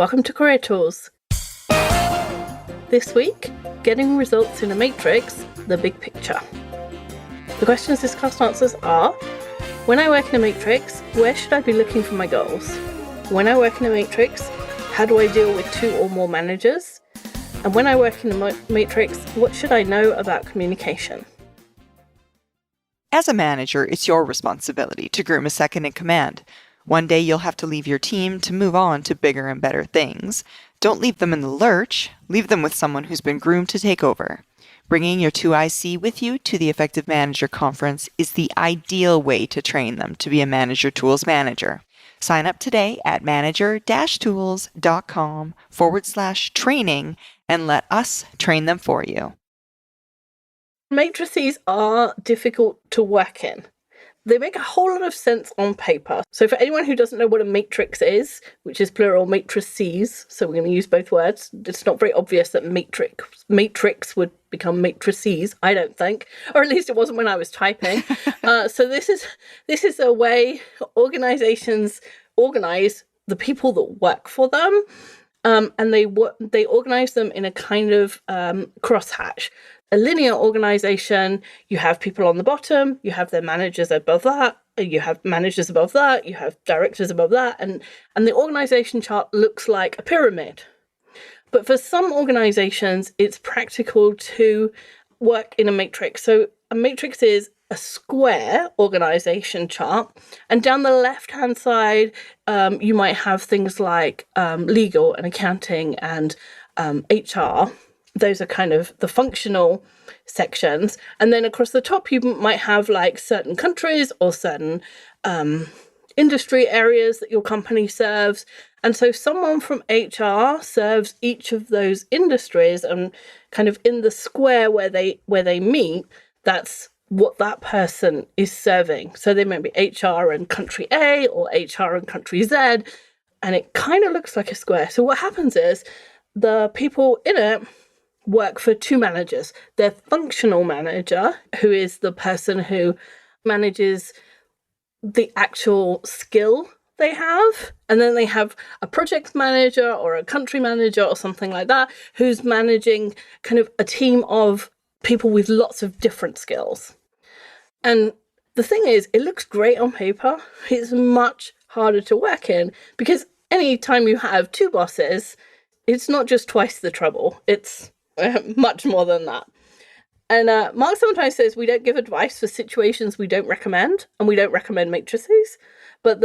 Welcome to Career Tools. This week, getting results in a matrix, the big picture. The questions this class answers are: when I work in a matrix, where should I be looking for my goals? When I work in a matrix, how do I deal with two or more managers? And when I work in a matrix, what should I know about communication? As a manager, it's your responsibility to groom a second in command. One day you'll have to leave your team to move on to bigger and better things. Don't leave them in the lurch. Leave them with someone who's been groomed to take over. Bringing your 2IC with you to the Effective Manager Conference is the ideal way to train them to be a Manager Tools manager. Sign up today at manager-tools.com/training and let us train them for you. Matrices are difficult to work in. They make a whole lot of sense on paper. So for anyone who doesn't know what a matrix is, which is plural matrices, so we're going to use both words, it's not very obvious that matrix would become matrices, I don't think, or at least it wasn't when I was typing. So this is a way organizations organize the people that work for them, and they organize them in a kind of crosshatch. A linear organization, you have people on the bottom, you have their managers above that, you have managers above that, you have directors above that, and the organization chart looks like a pyramid. But for some organizations, it's practical to work in a matrix. So a matrix is a square organization chart, and down the left-hand side, you might have things like legal and accounting and HR. Those are kind of the functional sections. And then across the top, you might have like certain countries or certain industry areas that your company serves. And so someone from HR serves each of those industries, and kind of in the square where they meet, that's what that person is serving. So they might be HR in country A or HR in country Z, and it kind of looks like a square. So what happens is the people in it work for two managers. Their functional manager, who is the person who manages the actual skill they have, and then they have a project manager or a country manager or something like that, who's managing kind of a team of people with lots of different skills. And the thing is, it looks great on paper. It's much harder to work in, because any time you have two bosses, it's not just twice the trouble. It's much more than that. And Mark sometimes says we don't give advice for situations we don't recommend, and we don't recommend matrices. But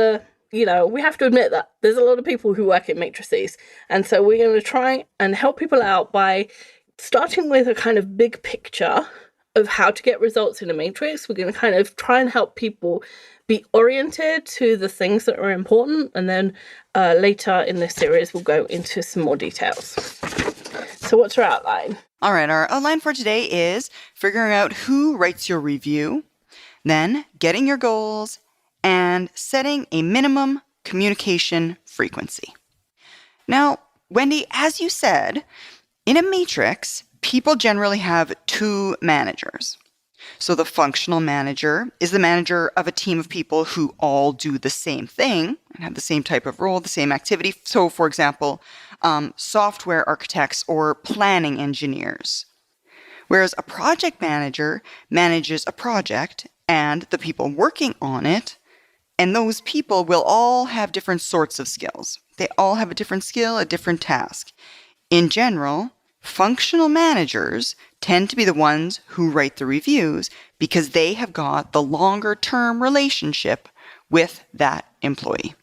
we have to admit that there's a lot of people who work in matrices. And so we're going to try and help people out by starting with a kind of big picture of how to get results in a matrix. We're going to kind of try and help people be oriented to the things that are important. And then later in this series, we'll go into some more details. So what's our outline? All right, our outline for today is figuring out who writes your review, then getting your goals, and setting a minimum communication frequency. Now, Wendy, as you said, in a matrix, people generally have two managers. So the functional manager is the manager of a team of people who all do the same thing and have the same type of role, the same activity. So, for example, software architects or planning engineers. Whereas a project manager manages a project and the people working on it, and those people will all have different sorts of skills. They all have a different skill, a different task. In general, functional managers tend to be the ones who write the reviews because they have got the longer-term relationship with that employee.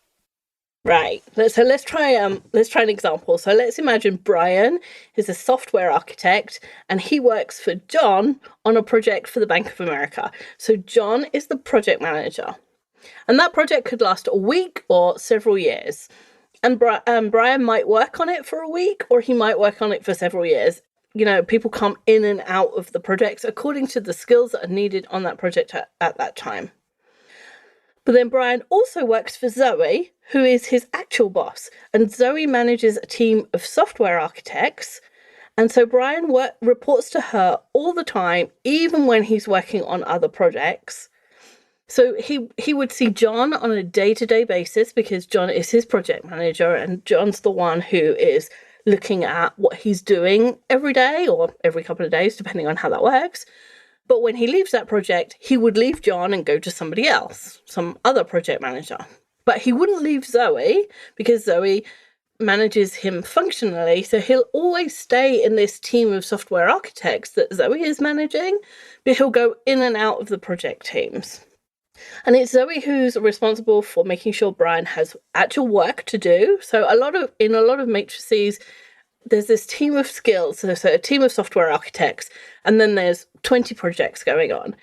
Right. So let's try an example. So let's imagine Brian is a software architect and he works for John on a project for the Bank of America. So John is the project manager. And that project could last a week or several years. And Brian might work on it for a week, or he might work on it for several years. People come in and out of the projects according to the skills that are needed on that project at that time. But then Brian also works for Zoe, who is his actual boss. And Zoe manages a team of software architects. And so Brian reports to her all the time, even when he's working on other projects. So he would see John on a day-to-day basis because John is his project manager, and John's the one who is looking at what he's doing every day or every couple of days, depending on how that works. But when he leaves that project, he would leave John and go to somebody else, some other project manager. But he wouldn't leave Zoe because Zoe manages him functionally. So he'll always stay in this team of software architects that Zoe is managing, but he'll go in and out of the project teams. And it's Zoe who's responsible for making sure Brian has actual work to do. So in a lot of matrices, there's this team of skills, so a team of software architects, and then there's 20 projects going on.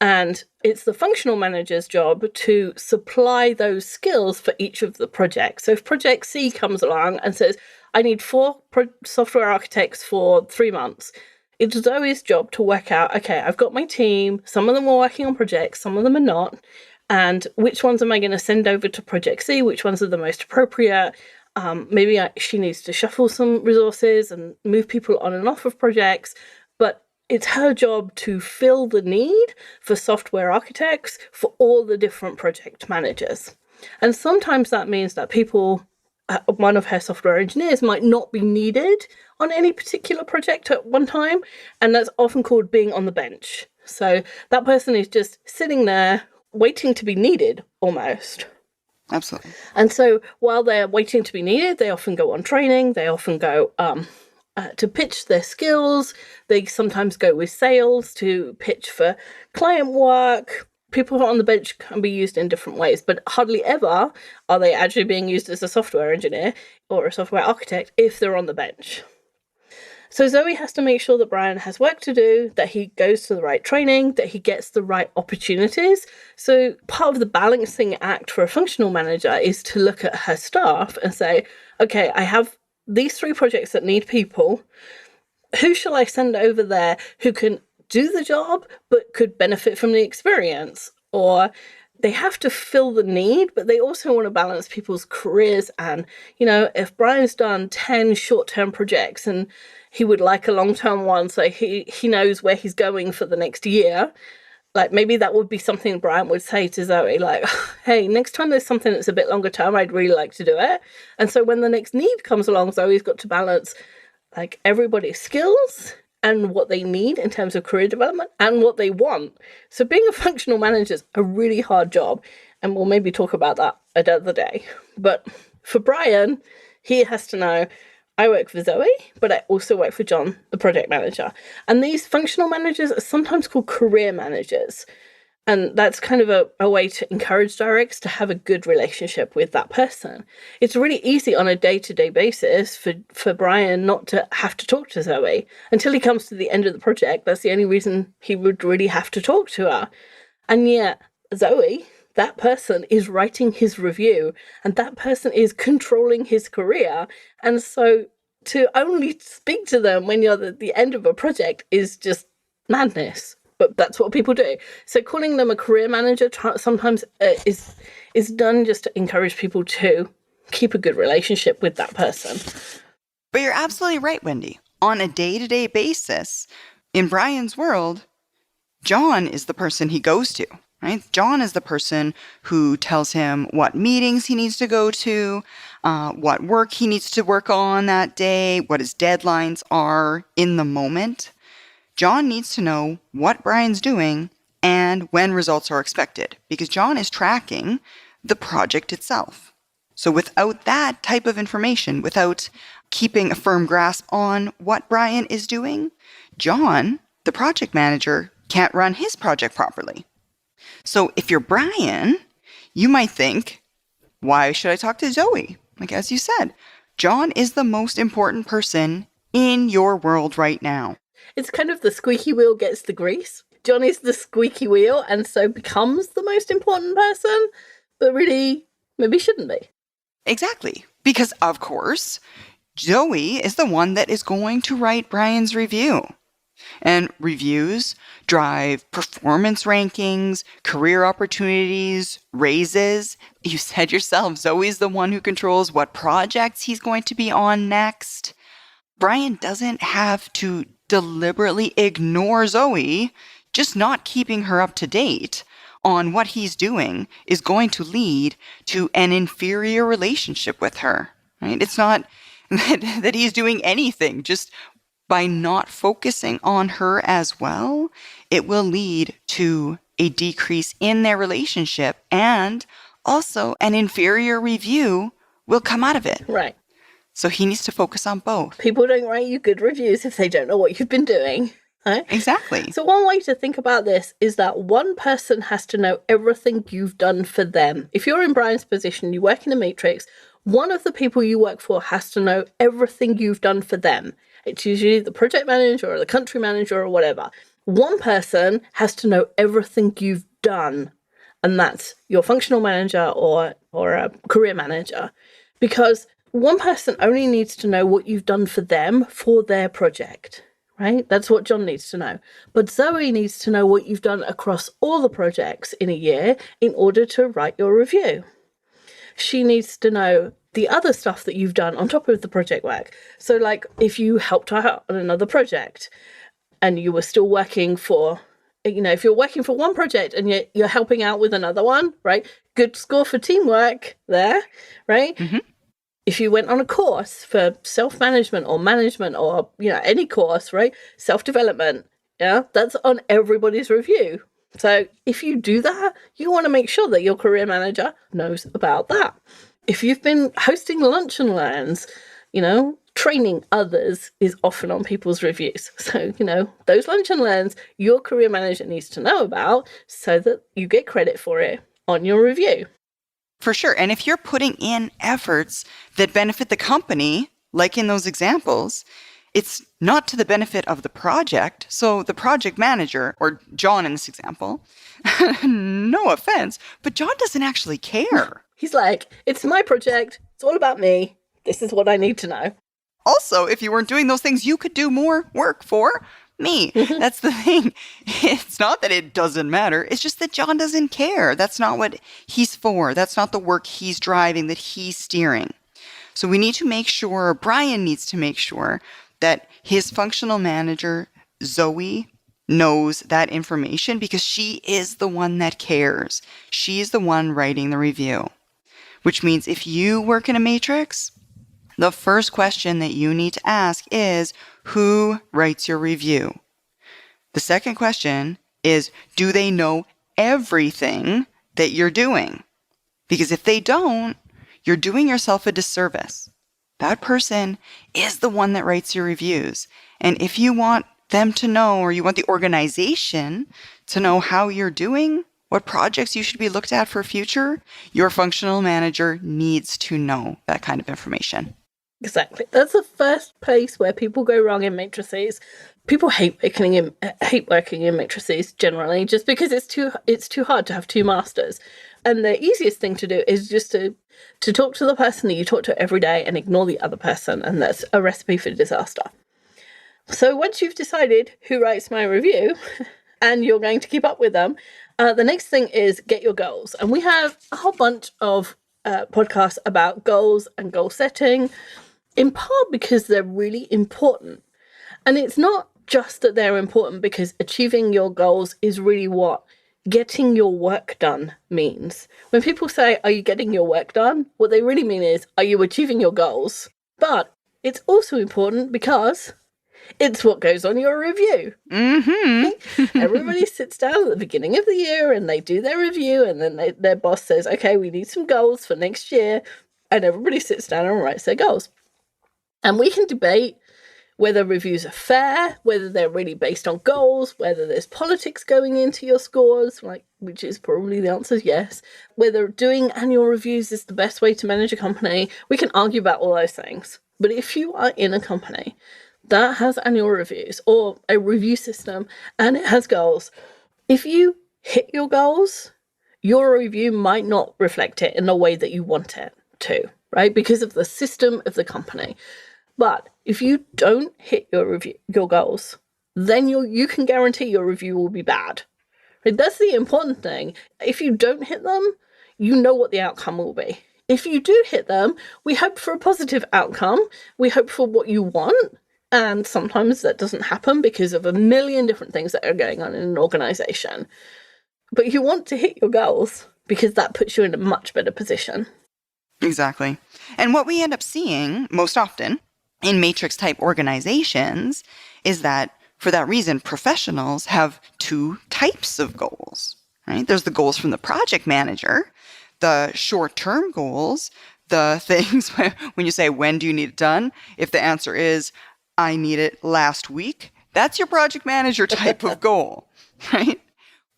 And it's the functional manager's job to supply those skills for each of the projects. So if Project C comes along and says, I need 4 software architects for 3 months, it's Zoe's job to work out, okay, I've got my team, some of them are working on projects, some of them are not, and which ones am I going to send over to Project C, which ones are the most appropriate. Maybe she needs to shuffle some resources and move people on and off of projects, but it's her job to fill the need for software architects for all the different project managers. And sometimes that means that one of her software engineers might not be needed on any particular project at one time, and that's often called being on the bench. So that person is just sitting there waiting to be needed almost. Absolutely. And so while they're waiting to be needed, they often go on training, they often go to pitch their skills, they sometimes go with sales to pitch for client work. People on the bench can be used in different ways, but hardly ever are they actually being used as a software engineer or a software architect if they're on the bench. So Zoe has to make sure that Brian has work to do, that he goes to the right training, that he gets the right opportunities. So part of the balancing act for a functional manager is to look at her staff and say, okay, I have these 3 projects that need people. Who shall I send over there who can do the job but could benefit from the experience? Or they have to fill the need, but they also want to balance people's careers. And, if Brian's done 10 short-term projects and he would like a long-term one, so he knows where he's going for the next year, like maybe that would be something Brian would say to Zoe, like, hey, next time there's something that's a bit longer term, I'd really like to do it. And so when the next need comes along, Zoe's got to balance like everybody's skills and what they need in terms of career development and what they want. So being a functional manager is a really hard job, and we'll maybe talk about that another day. But for Brian, he has to know, I work for Zoe, but I also work for John, the project manager. And these functional managers are sometimes called career managers. And that's kind of a way to encourage directs to have a good relationship with that person. It's really easy on a day-to-day basis for Brian not to have to talk to Zoe until he comes to the end of the project. That's the only reason he would really have to talk to her. And yet Zoe, that person, is writing his review, and that person is controlling his career. And so to only speak to them when you're at the end of a project is just madness. But that's what people do. So calling them a career manager sometimes is done just to encourage people to keep a good relationship with that person. But you're absolutely right, Wendy. On a day-to-day basis, in Brian's world, John is the person he goes to, right? John is the person who tells him what meetings he needs to go to, what work he needs to work on that day, what his deadlines are in the moment. John needs to know what Brian's doing and when results are expected, because John is tracking the project itself. So without that type of information, without keeping a firm grasp on what Brian is doing, John, the project manager, can't run his project properly. So if you're Brian, you might think, why should I talk to Zoe? Like, as you said, John is the most important person in your world right now. It's kind of the squeaky wheel gets the grease. John is the squeaky wheel and so becomes the most important person, but really maybe shouldn't be. Exactly. Because, of course, Zoe is the one that is going to write Brian's review. And reviews drive performance rankings, career opportunities, raises. You said yourself, Zoe's the one who controls what projects he's going to be on next. Brian doesn't have to deliberately ignore Zoe, just not keeping her up to date on what he's doing is going to lead to an inferior relationship with her, right? It's not that he's doing anything. Just by not focusing on her as well, it will lead to a decrease in their relationship, and also an inferior review will come out of it. Right. So he needs to focus on both. People don't write you good reviews if they don't know what you've been doing. Right? Exactly. So one way to think about this is that one person has to know everything you've done for them. If you're in Brian's position, you work in a matrix, one of the people you work for has to know everything you've done for them. It's usually the project manager or the country manager or whatever. One person has to know everything you've done, and that's your functional manager or a career manager, because one person only needs to know what you've done for them for their project. Right? That's what John needs to know. But Zoe needs to know what you've done across all the projects in a year in order to write your review. She needs to know the other stuff that you've done on top of the project work. So like if you helped her out on another project and you were still working for, if you're working for one project and you're helping out with another one, right? Good score for teamwork there, right? Mm-hmm. If you went on a course for self-management or management or, any course, right? Self-development, that's on everybody's review. So if you do that, you want to make sure that your career manager knows about that. If you've been hosting lunch and learns, training others is often on people's reviews. So, those lunch and learns, your career manager needs to know about so that you get credit for it on your review. For sure. And if you're putting in efforts that benefit the company, like in those examples, it's not to the benefit of the project. So the project manager, or John in this example, no offense, but John doesn't actually care. He's like, it's my project. It's all about me. This is what I need to know. Also, if you weren't doing those things, you could do more work for me. That's the thing. It's not that it doesn't matter. It's just that John doesn't care. That's not what he's for. That's not the work he's driving, that he's steering. So we need to make sure, Brian needs to make sure that his functional manager, Zoe, knows that information because she is the one that cares. She's the one writing the review. Which means if you work in a matrix, the first question that you need to ask is, who writes your review? The second question is, do they know everything that you're doing? Because if they don't, you're doing yourself a disservice. That person is the one that writes your reviews. And if you want them to know, or you want the organization to know how you're doing, what projects you should be looked at for future, your functional manager needs to know that kind of information. Exactly. That's the first place where people go wrong in matrices. People hate working in matrices generally, just because it's too hard to have two masters. And the easiest thing to do is just to talk to the person that you talk to every day and ignore the other person, and that's a recipe for disaster. So once you've decided who writes my review, and you're going to keep up with them, the next thing is get your goals. And we have a whole bunch of podcasts about goals and goal setting, in part because they're really important. And it's not just that they're important, because achieving your goals is really what getting your work done means. When people say, are you getting your work done? What they really mean is, are you achieving your goals? But it's also important because it's what goes on your review. Mm-hmm. Everybody sits down at the beginning of the year and they do their review, and then their boss says, okay, we need some goals for next year. And everybody sits down and writes their goals. And we can debate whether reviews are fair, whether they're really based on goals, whether there's politics going into your scores, which is probably the answer is yes, whether doing annual reviews is the best way to manage a company. We can argue about all those things. But if you are in a company that has annual reviews or a review system and it has goals, if you hit your goals, your review might not reflect it in the way that you want it to, right? Because of the system of the company. But if you don't hit your goals, then you can guarantee your review will be bad. Right? That's the important thing. If you don't hit them, you know what the outcome will be. If you do hit them, we hope for a positive outcome. We hope for what you want. And sometimes that doesn't happen because of a million different things that are going on in an organization. But you want to hit your goals because that puts you in a much better position. Exactly. And what we end up seeing most often in matrix type organizations is that for that reason, professionals have two types of goals, right? There's the goals from the project manager, the short-term goals, the things when you say, when do you need it done? If the answer is, I need it last week, that's your project manager type of goal, right?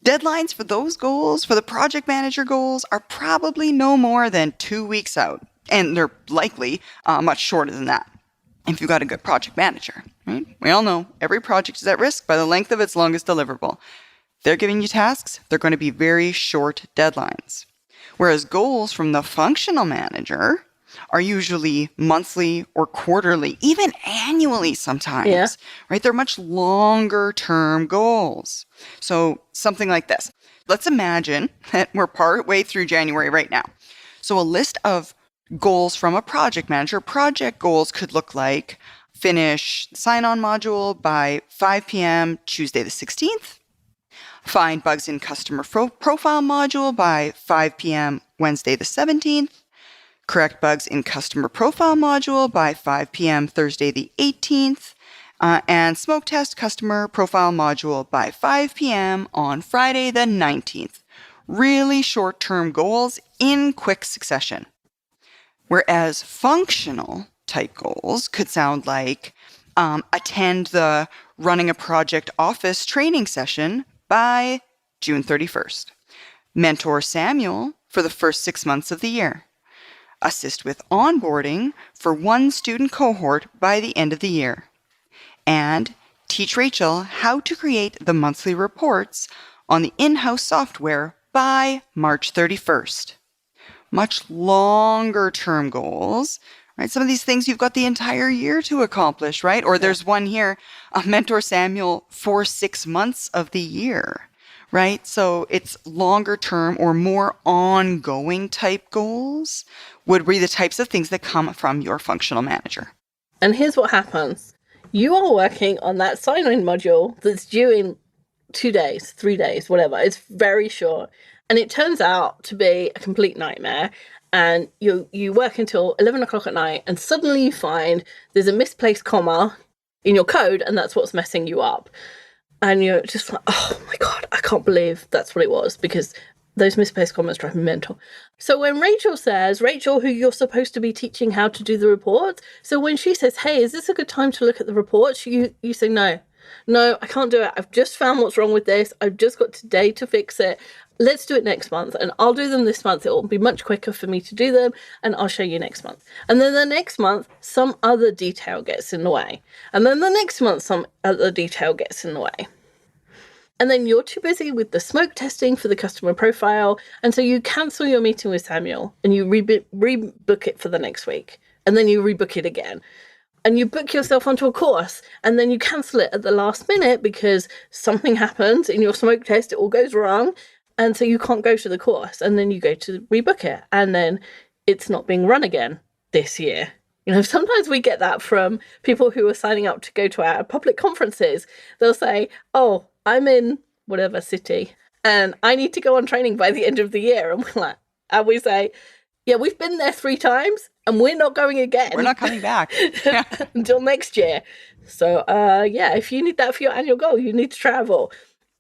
Deadlines for those goals, for the project manager goals, are probably no more than 2 weeks out. And they're likely much shorter than that if you've got a good project manager, right? We all know every project is at risk by the length of its longest deliverable. They're giving you tasks, they're going to be very short deadlines. Whereas goals from the functional manager are usually monthly or quarterly, even annually sometimes, right? They're much longer term goals. So something like this. Let's imagine that we're part way through January right now. So a list of goals from a project manager. Project goals could look like finish sign-on module by 5 p.m. Tuesday the 16th, find bugs in customer profile module by 5 p.m. Wednesday the 17th, correct bugs in customer profile module by 5 p.m. Thursday the 18th, and smoke test customer profile module by 5 p.m. on Friday the 19th. Really short-term goals in quick succession. Whereas functional type goals could sound like attend the running a project office training session by June 31st. Mentor Samuel for the first 6 months of the year. Assist with onboarding for one student cohort by the end of the year. And teach Rachel how to create the monthly reports on the in-house software by March 31st. Much longer term goals, right? Some of these things you've got the entire year to accomplish, right? Or there's one here, Mentor Samuel for 6 months of the year, right? So it's longer term or more ongoing type goals would be the types of things that come from your functional manager. And here's what happens. You are working on that sign-in module that's due in 2 days, 3 days, whatever. It's very short. And it turns out to be a complete nightmare. And you work until 11 o'clock at night, and suddenly you find there's a misplaced comma in your code, and that's what's messing you up. And you're just like, oh my God, I can't believe that's what it was, because those misplaced commas drive me mental. So when Rachel says, Rachel, who you're supposed to be teaching how to do the reports, so when she says, hey, is this a good time to look at the reports? You say, no, I can't do it. I've just found what's wrong with this. I've just got today to fix it. Let's do it next month, and I'll do them this month. It will be much quicker for me to do them, and I'll show you next month. And then the next month, some other detail gets in the way. And then the next month, some other detail gets in the way. And then you're too busy with the smoke testing for the customer profile, and so you cancel your meeting with Samuel, and you rebook it for the next week, and then you rebook it again. And you book yourself onto a course, and then you cancel it at the last minute because something happens in your smoke test, it all goes wrong, and so you can't go to the course, and then you go to rebook it, and then it's not being run again this year. You know, sometimes we get that from people who are signing up to go to our public conferences. They'll say, oh, I'm in whatever city, and I need to go on training by the end of the year. And we say, yeah, we've been there 3 times, and we're not going again. We're not coming back. Until next year. So, if you need that for your annual goal, you need to travel.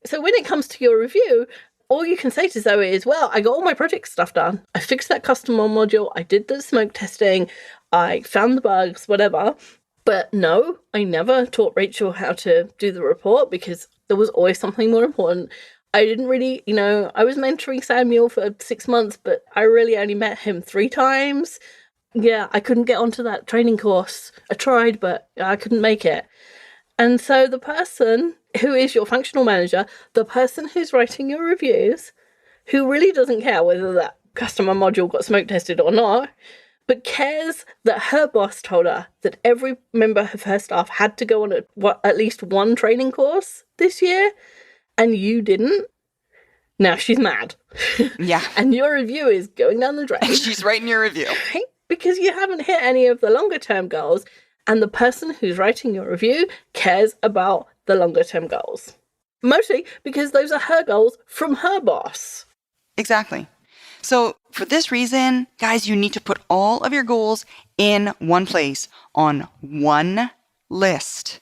So when it comes to your review, all you can say to Zoe is, well, I got all my project stuff done. I fixed that customer module. I did the smoke testing. I found the bugs, whatever. But no, I never taught Rachel how to do the report because there was always something more important. I didn't really, I was mentoring Samuel for 6 months, but I really only met him 3 times. Yeah, I couldn't get onto that training course. I tried, but I couldn't make it. And so the person who is your functional manager, the person who's writing your reviews, who really doesn't care whether that customer module got smoke tested or not, but cares that her boss told her that every member of her staff had to go on at least one training course this year, and you didn't. Now she's mad. Yeah. And your review is going down the drain. She's writing your review. Right? Because you haven't hit any of the longer term goals, and the person who's writing your review cares about the longer term goals. Mostly because those are her goals from her boss. Exactly. So for this reason, guys, you need to put all of your goals in one place on one list,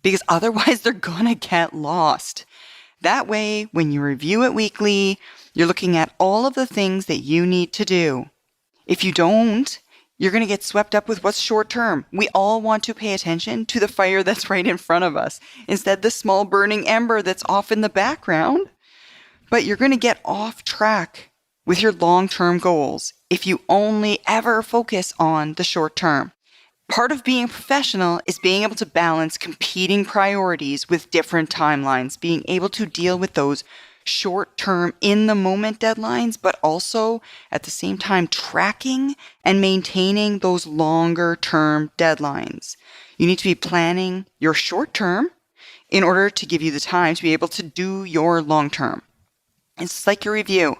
because otherwise they're going to get lost. That way, when you review it weekly, you're looking at all of the things that you need to do. If you don't, you're going to get swept up with what's short term. We all want to pay attention to the fire that's right in front of us, instead the small burning ember that's off in the background. But you're going to get off track with your long-term goals if you only ever focus on the short term. Part of being a professional is being able to balance competing priorities with different timelines, being able to deal with those short-term, in-the-moment deadlines, but also at the same time tracking and maintaining those longer-term deadlines. You need to be planning your short-term in order to give you the time to be able to do your long-term. It's like your review.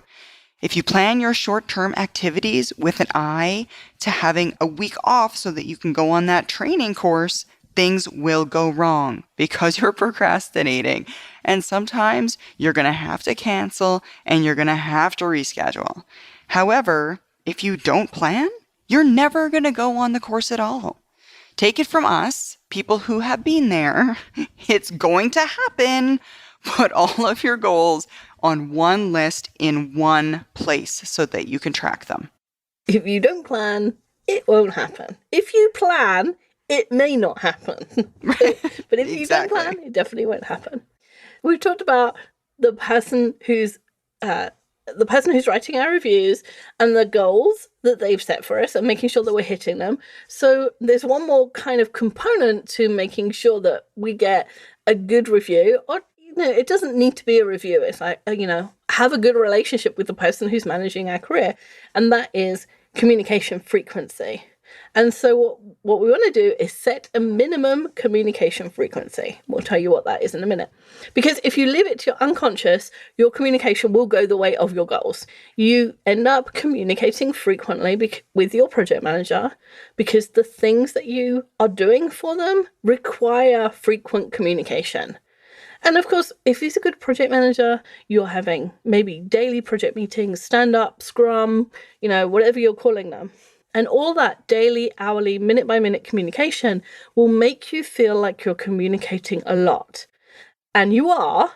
If you plan your short-term activities with an eye to having a week off so that you can go on that training course, things will go wrong because you're procrastinating. And sometimes you're going to have to cancel and you're going to have to reschedule. However, if you don't plan, you're never going to go on the course at all. Take it from us, people who have been there. It's going to happen. Put all of your goals on one list in one place so that you can track them. If you don't plan, it won't happen. If you plan, it may not happen. But if you don't plan, it definitely won't happen. We've talked about the person who's writing our reviews and the goals that they've set for us and making sure that we're hitting them. So there's one more kind of component to making sure that we get a good review, or it doesn't need to be a review. It's like, have a good relationship with the person who's managing our career. And that is communication frequency. And so what we want to do is set a minimum communication frequency. We'll tell you what that is in a minute. Because if you leave it to your unconscious, your communication will go the way of your goals. You end up communicating frequently with your project manager because the things that you are doing for them require frequent communication. And of course, if he's a good project manager, you're having maybe daily project meetings, stand-up, scrum, whatever you're calling them. And all that daily, hourly, minute-by-minute communication will make you feel like you're communicating a lot. And you are,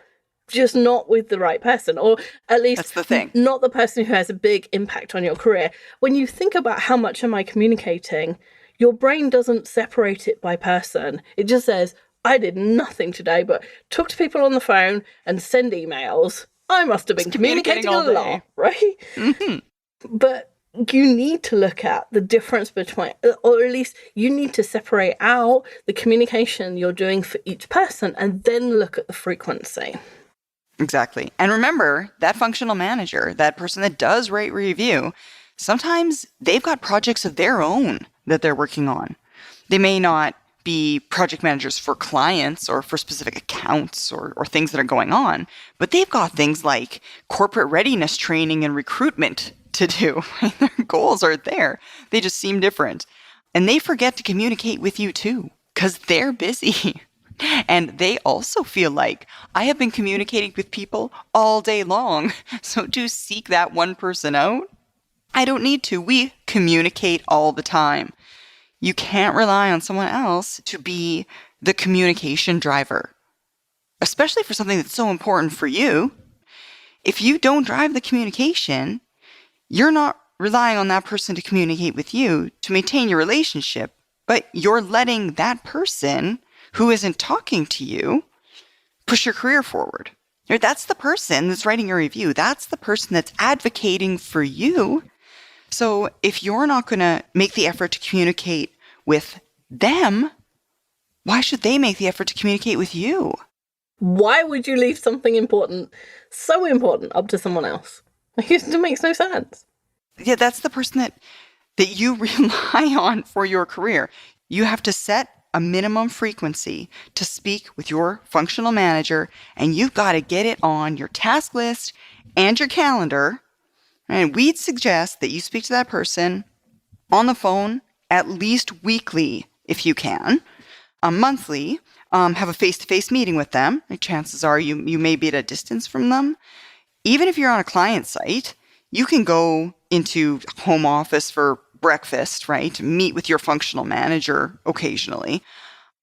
just not with the right person, or at least that's the thing. Not the person who has a big impact on your career. When you think about how much am I communicating, your brain doesn't separate it by person. It just says, I did nothing today but talk to people on the phone and send emails. I must have been communicating a lot, right? Mm-hmm. But you need to look at the difference between, or at least you need to separate out the communication you're doing for each person and then look at the frequency. Exactly. And remember, that functional manager, that person that does rate review, sometimes they've got projects of their own that they're working on. They may not be project managers for clients or for specific accounts or things that are going on, but they've got things like corporate readiness training and recruitment to do. Their goals are there. They just seem different. And they forget to communicate with you too, because they're busy. And they also feel like, I have been communicating with people all day long, so to seek that one person out, I don't need to. We communicate all the time. You can't rely on someone else to be the communication driver, especially for something that's so important for you. If you don't drive the communication, you're not relying on that person to communicate with you to maintain your relationship, but you're letting that person who isn't talking to you push your career forward. That's the person that's writing your review. That's the person that's advocating for you. So if you're not going to make the effort to communicate with them, why should they make the effort to communicate with you? Why would you leave something important, so important, up to someone else? It makes no sense. Yeah, that's the person that you rely on for your career. You have to set a minimum frequency to speak with your functional manager, and you've got to get it on your task list and your calendar. And we'd suggest that you speak to that person on the phone at least weekly if you can, monthly, have a face-to-face meeting with them. Like, chances are you may be at a distance from them. Even if you're on a client site, you can go into home office for breakfast, right? Meet with your functional manager occasionally,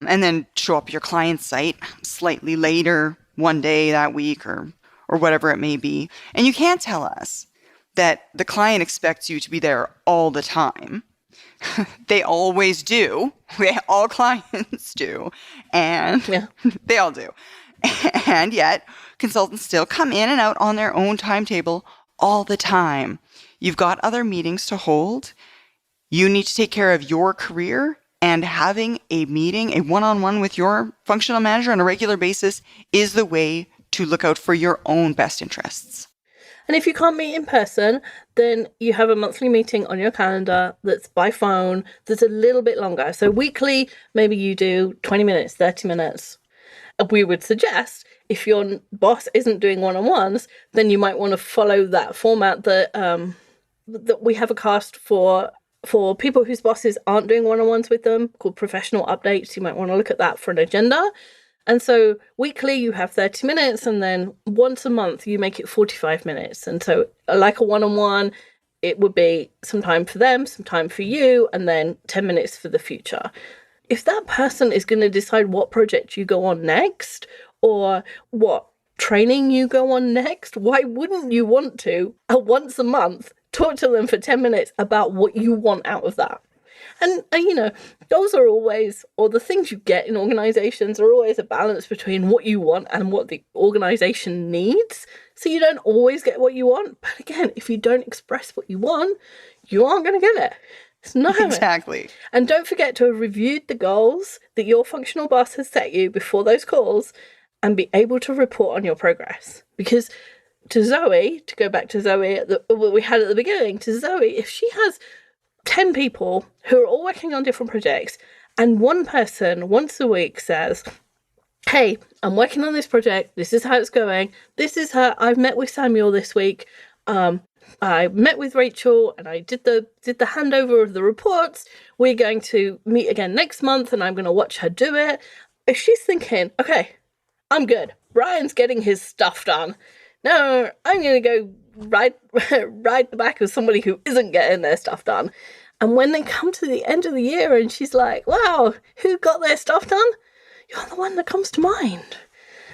and then show up at your client site slightly later one day that week or whatever it may be. And you can't tell us that the client expects you to be there all the time. They always do. All clients do. And they all do. And yet, consultants still come in and out on their own timetable all the time. You've got other meetings to hold. You need to take care of your career, and having a meeting, a one-on-one with your functional manager on a regular basis is the way to look out for your own best interests. And if you can't meet in person, then you have a monthly meeting on your calendar that's by phone, that's a little bit longer. So weekly, maybe you do 20 minutes, 30 minutes. We would suggest, if your boss isn't doing one-on-ones, then you might want to follow that format that we have a cast for people whose bosses aren't doing one-on-ones with them, called professional updates. You might want to look at that for an agenda. And so weekly you have 30 minutes, and then once a month you make it 45 minutes. And so like a one-on-one, it would be some time for them, some time for you, and then 10 minutes for the future. If that person is going to decide what project you go on next, or what training you go on next, why wouldn't you want to, once a month, talk to them for 10 minutes about what you want out of that? And those are always, or the things you get in organizations are always a balance between what you want and what the organization needs. So you don't always get what you want. But again, if you don't express what you want, you aren't going to get it. It's not exactly. And don't forget to have reviewed the goals that your functional boss has set you before those calls and be able to report on your progress. Because to Zoe, to go back to Zoe, what we had at the beginning, to Zoe, if she has 10 people who are all working on different projects, and one person once a week says, hey, I'm working on this project, this is how it's going, this is how I've met with Samuel this week, I met with Rachel and I did the handover of the reports, we're going to meet again next month and I'm going to watch her do it. If she's thinking, okay, I'm good, Brian's getting his stuff done, no, I'm going to go ride the back of somebody who isn't getting their stuff done. And when they come to the end of the year and she's like, wow, who got their stuff done? You're the one that comes to mind.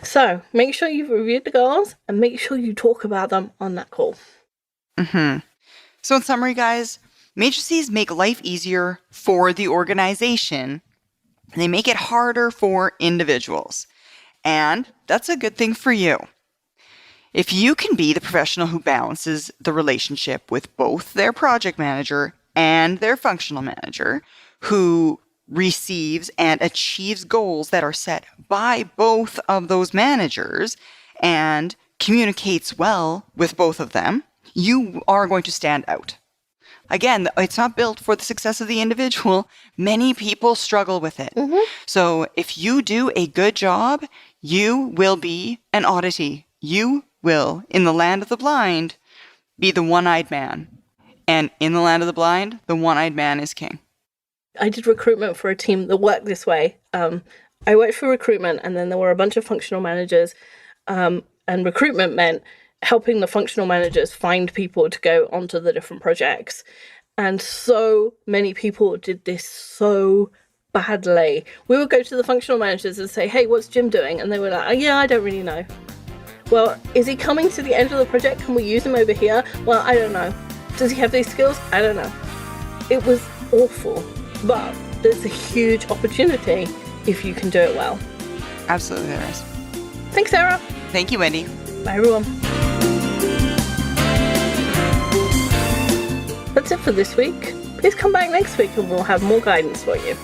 So make sure you've reviewed the goals and make sure you talk about them on that call. So in summary, guys, matrices make life easier for the organization. They make it harder for individuals. And that's a good thing for you. If you can be the professional who balances the relationship with both their project manager and their functional manager, who receives and achieves goals that are set by both of those managers and communicates well with both of them, you are going to stand out. Again, it's not built for the success of the individual. Many people struggle with it. So if you do a good job, you will be an oddity. You will, in the land of the blind, be the one-eyed man. And in the land of the blind, the one-eyed man is king. I did recruitment for a team that worked this way. I worked for recruitment, and then there were a bunch of functional managers, and recruitment meant helping the functional managers find people to go onto the different projects. And so many people did this so badly. We would go to the functional managers and say, hey, what's Jim doing? And they were like, oh, yeah, I don't really know. Well, is he coming to the end of the project? Can we use him over here? Well, I don't know. Does he have these skills? I don't know. It was awful, but there's a huge opportunity if you can do it well. Absolutely there is. Thanks, Sarah. Thank you, Wendy. Bye, everyone. That's it for this week. Please come back next week and we'll have more guidance for you.